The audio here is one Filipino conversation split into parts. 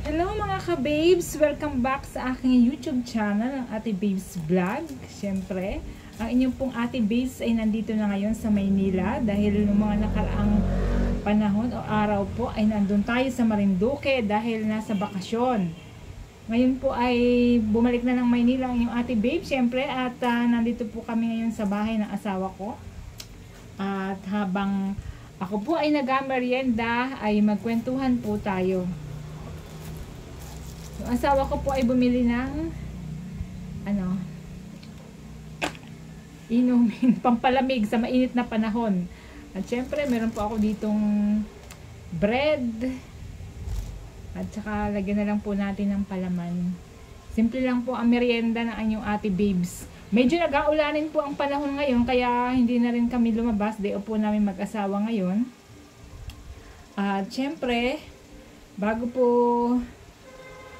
Hello mga ka-babes! Welcome back sa aking YouTube channel, ang Ate Babes Vlog. Siyempre, ang inyong pong Ate Babes ay nandito na ngayon sa Maynila dahil noong mga nakaraang panahon o araw po ay nandun tayo sa Marinduque dahil nasa bakasyon. Ngayon po ay bumalik na ng Maynila ang inyong Ate Babes, siyempre, at nandito po kami ngayon sa bahay ng asawa ko. At habang ako po ay nag-merienda ay magkwentuhan po tayo. Yung asawa ko po ay bumili ng inumin, pampalamig sa mainit na panahon. At syempre, meron po ako ditong bread. At saka, lagyan na lang po natin ng palaman. Simple lang po ang merienda ng anyong Ate Babes. Medyo nag-aulanin po ang panahon ngayon, kaya hindi na rin kami lumabas. Day off po namin mag-asawa ngayon. At syempre, bago po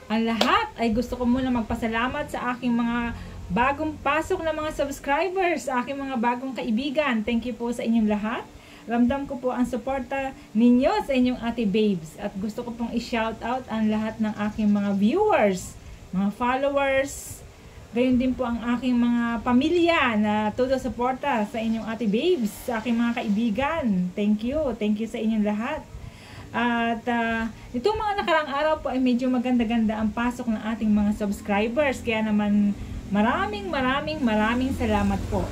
ang lahat, ay gusto ko muna magpasalamat sa aking mga bagong pasok na mga subscribers, sa aking mga bagong kaibigan. Thank you po sa inyong lahat. Ramdam ko po ang suporta ninyo sa inyong Ate Babes. At gusto ko pong i-shout out ang lahat ng aking mga viewers, mga followers, gayon din po ang aking mga pamilya na todo suporta sa inyong Ate Babes, sa aking mga kaibigan. Thank you sa inyong lahat. At itong mga nakarang araw po ay medyo maganda-ganda ang pasok ng ating mga subscribers. Kaya naman maraming salamat po.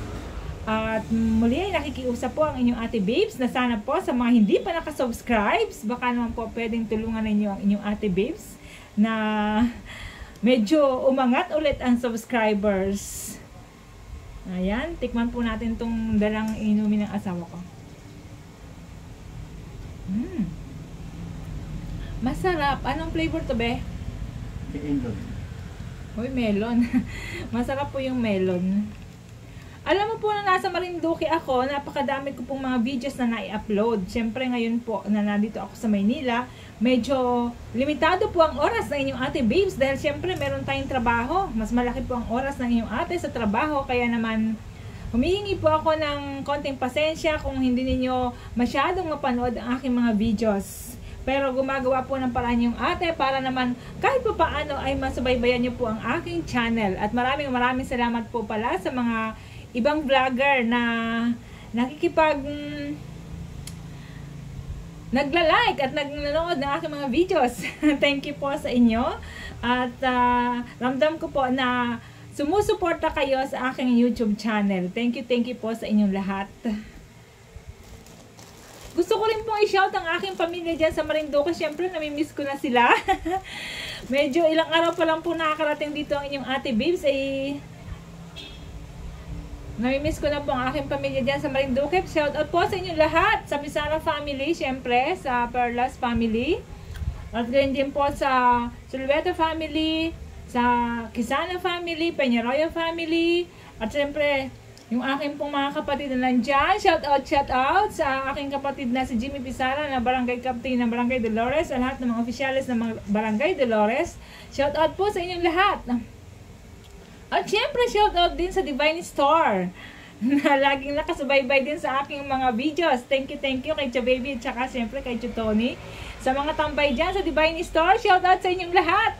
At muli ay nakikiusap po ang inyong Ate Babes na sana po sa mga hindi pa nakasubscribes, baka naman po pwedeng tulungan ninyo ang inyong Ate Babes na medyo umangat ulit ang subscribers. Ayan, tikman po natin itong dalang inumin ng asawa ko. Masarap. Anong flavor to, be? Melon. Uy, melon. Masarap po yung melon. Alam mo po na nasa Marinduque ako, napakadami ko pong mga videos na nai-upload. Siyempre ngayon po na nandito ako sa Maynila, medyo limitado po ang oras ng inyong Ate Babes dahil siyempre meron tayong trabaho. Mas malaki po ang oras ng inyong ate sa trabaho, kaya naman humihingi po ako ng konting pasensya kung hindi ninyo masyadong mapanood ang aking mga videos. Pero gumagawa po ng paraan yung ate para naman kahit pa paano ay masubaybayan nyo po ang aking channel. At maraming salamat po pala sa mga ibang vlogger na nagla-like at nanonood ng aking mga videos. Thank you po sa inyo. At ramdam ko po na sumusuporta kayo sa aking YouTube channel. Thank you po sa inyong lahat. Gusto ko rin pong i-shout ang aking pamilya dyan sa Marinduque. Siyempre, namimiss ko na sila. Medyo ilang araw pa lang po nakakarating dito ang inyong Ate Babes. Namimiss ko na po ang aking pamilya dyan sa Marinduque. Shout out po sa inyong lahat. Sa Misara family, siyempre. Sa Perlas family. At ganyan din po sa Sulweta family. Sa Quezana family. Peñarroyo family. At siyempre, yung aking pong mga kapatid na nandyan, shout out sa aking kapatid na si Jimmy Pizarra na barangay captain ng Barangay Dolores, sa lahat ng mga opisyalis ng mga Barangay Dolores. Shout out po sa inyong lahat. At syempre, shout out din sa Divine Store na laging nakasubaybay din sa aking mga videos. Thank you kay Cha Baby at saka syempre kay Cha Tony. Sa mga tambay dyan sa Divine Store, shout out sa inyong lahat.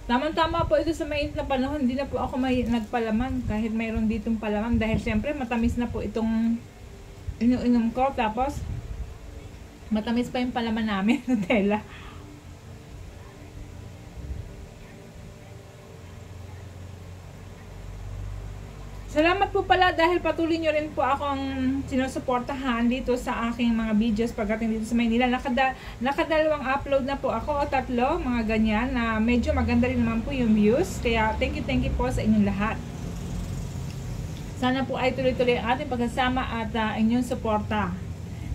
Tama-tama po ito sa mainit na panahon. Hindi na po ako nagpalaman kahit mayroon ditong palaman dahil siyempre matamis na po itong inom ko. Tapos matamis pa yung palaman namin, Nutella. Salamat po pala dahil patuloy nyo rin po akong sinusuportahan dito sa aking mga videos pagdating dito sa Maynila. Nakadalawang upload na po ako o tatlo, mga ganyan, na medyo maganda rin naman po yung views. Kaya thank you po sa inyong lahat. Sana po ay tuloy-tuloy ang ating pagsasama at inyong suporta.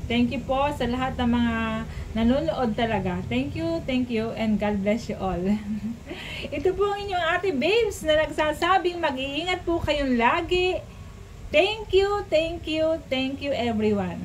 Thank you po sa lahat ng mga nanonood talaga. Thank you, and God bless you all. Ito po ang inyong Ate Babes na nagsasabing mag-iingat po kayong lagi. Thank you everyone.